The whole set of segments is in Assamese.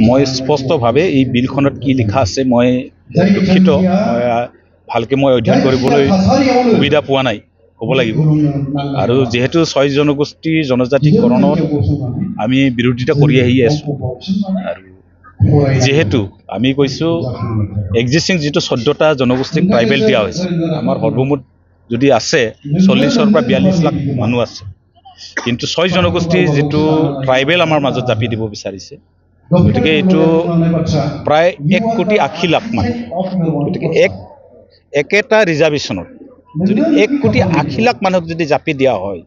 মই স্পষ্টভাৱে এই বিলখনত কি লিখা আছে মই দুখিত ভালকে মই অধ্যয়ন কৰিবলৈ সুবিধা পোৱা নাই হ'ব লাগিব আৰু যেহেতু 6 জনগোষ্ঠী জনজাতিকৰণত আমি বিৰোধিতা কৰি আহি আছো আৰু যেহেতু আমি কৈছো এক্সিস্টিং যেটো 14টা জনগোষ্ঠীক ট্ৰাইবেল দিয়া হৈছে আমাৰ সৰ্বমুঠ যদি আছে 40 পৰা 42 লাখ মানুহ আছে কিন্তু 6 জনগোষ্ঠী যেটো ট্ৰাইবেল আমাৰ মাজত জাপি দিব বিচাৰিছে গতিকে এটো প্ৰায় 1 কোটি 80 লাখ মানুহ গতিকে একেটা ৰিজাৰ্ভেশ্যনত যদি 1 কোটি 80 লাখ মানুহক যদি জাপি দিয়া হয়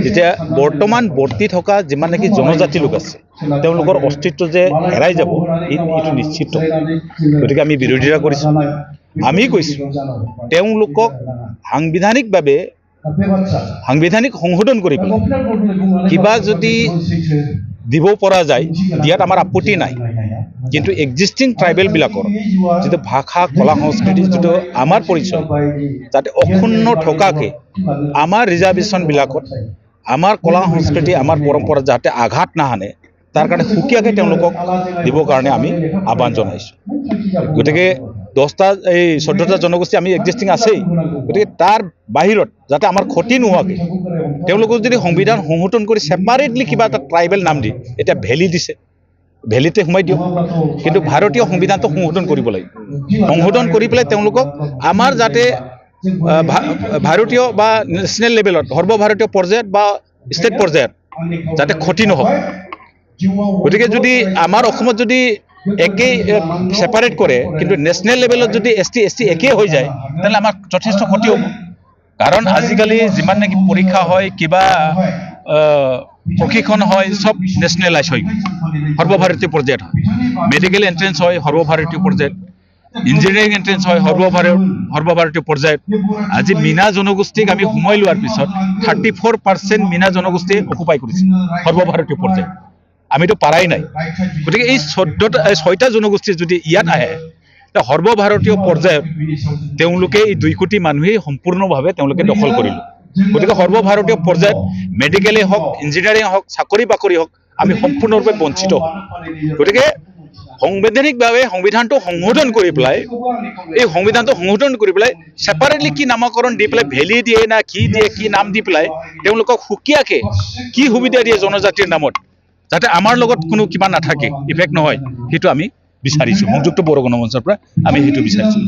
যেতিয়া বৰ্তমান বৰ্তি থকা যিমান নেকি জনজাতি লোক আছে তেওঁলোকৰ অস্তিত্ব যে হেৰাই যাব এইটো নিশ্চিত গতিকে আমি বিৰোধিতা কৰিছো আমি কৈছো তেওঁলোকক সাংবিধানিক সংশোধন কৰি কিবা যদি দিব পৰা যায় দিয়াত আমাৰ আপত্তি নাই কিন্তু এক্সিস্টিং ট্ৰাইবেল বিলাকৰ যেটো ভাষা কলা সংস্কৃতি যেটো আমাৰ পৰিচয় যাতে অক্ষুণ্ণ থকাকে আমাৰ ৰিজাৰ্ভেশ্যন বিলাকত আমাৰ কলা সংস্কৃতি আমাৰ পৰম্পৰা যাতে আঘাত নাহানে তাৰ কাৰণে সুকিয়াকে তেওঁলোকক দিব কাৰণে আমি আহ্বান জনাইছো গতিকে 10টা এই 14টা জনগোষ্ঠী আমি এক্সিস্টিং আছেই গতিকে তাৰ বাহিৰত যাতে আমাৰ ক্ষতি নোহোৱাকে তেওঁলোকক যদি সংবিধান সংশোধন কৰি সেপাৰেটলি কিবা এটা ট্ৰাইবেল নাম দি এটা ভেলি দিছে ভেলিতে সোমাই দিও কিন্তু ভাৰতীয় সংবিধানটো সংশোধন কৰিব লাগিব সংশোধন কৰি পেলাই তেওঁলোকক আমাৰ যাতে ভাৰতীয় বা নেশ্যনেল লেভেলত সৰ্বভাৰতীয় পৰ্যায়ত বা ষ্টেট পৰ্যায়ত যাতে ক্ষতি নহওক গতিকে যদি আমাৰ অসমত যদি একে সেপাৰেট কৰে কিন্তু নেশ্যনেল লেভেলত যদি ST একে হৈ যায় তাহলে আমাৰ যথেষ্ট ক্ষতি হ'ব কাৰণ আজিকালি যিমান নেকি পৰীক্ষা হয় কিবা প্ৰশিক্ষণ হয় সব নেশ্যনেলাইজ হয় সৰ্বভাৰতীয় পৰ্যায়ত মেডিকেল এন্ট্ৰেন্স হয় সৰ্বভাৰতীয় পৰ্যায়ত ইঞ্জিনিয়াৰিং এন্ট্ৰেন্স হয় সৰ্বভাৰতীয় পৰ্যায়ত আজি মিনা জনগোষ্ঠীক আমি সোমাই লোৱাৰ পিছত 34% মিনা জনগোষ্ঠীয়ে অকুপাই কৰিছে সৰ্বভাৰতীয় পৰ্যায়ত আমিতো পাৰাই নাই গতিকে এই 6টা জনগোষ্ঠী যদি ইয়াত আহে সৰ্বভাৰতীয় পৰ্যায়ত তেওঁলোকে এই 2 কোটি মানুহে সম্পূৰ্ণভাৱে তেওঁলোকে দখল কৰিলে গতিকে সৰ্বভাৰতীয় পৰ্যায়ত মেডিকেলে হওক ইঞ্জিনিয়াৰিং হওক চাকৰি বাকৰি হওক আমি সম্পূৰ্ণৰূপে বঞ্চিত গতিকে সংবিধানিকভাৱে সংবিধানটো সংশোধন কৰি পেলাই এই সংবিধানটো সংশোধন কৰি পেলাই সেপাৰেটলি কি নামকৰণ দি পেলাই ভেলি দিয়ে না কি দিয়ে কি নাম দি পেলাই তেওঁলোকক সুকিয়াকে কি সুবিধা দিয়ে জনজাতিৰ নামত যাতে আমাৰ লগত কোনো কিবা নাথাকে ইফেক্ট নহয় হেতু আমি বিচাৰিছো সংযুক্ত বড়ো গণমঞ্চৰ পৰা আমি হেতু বিচাৰিছো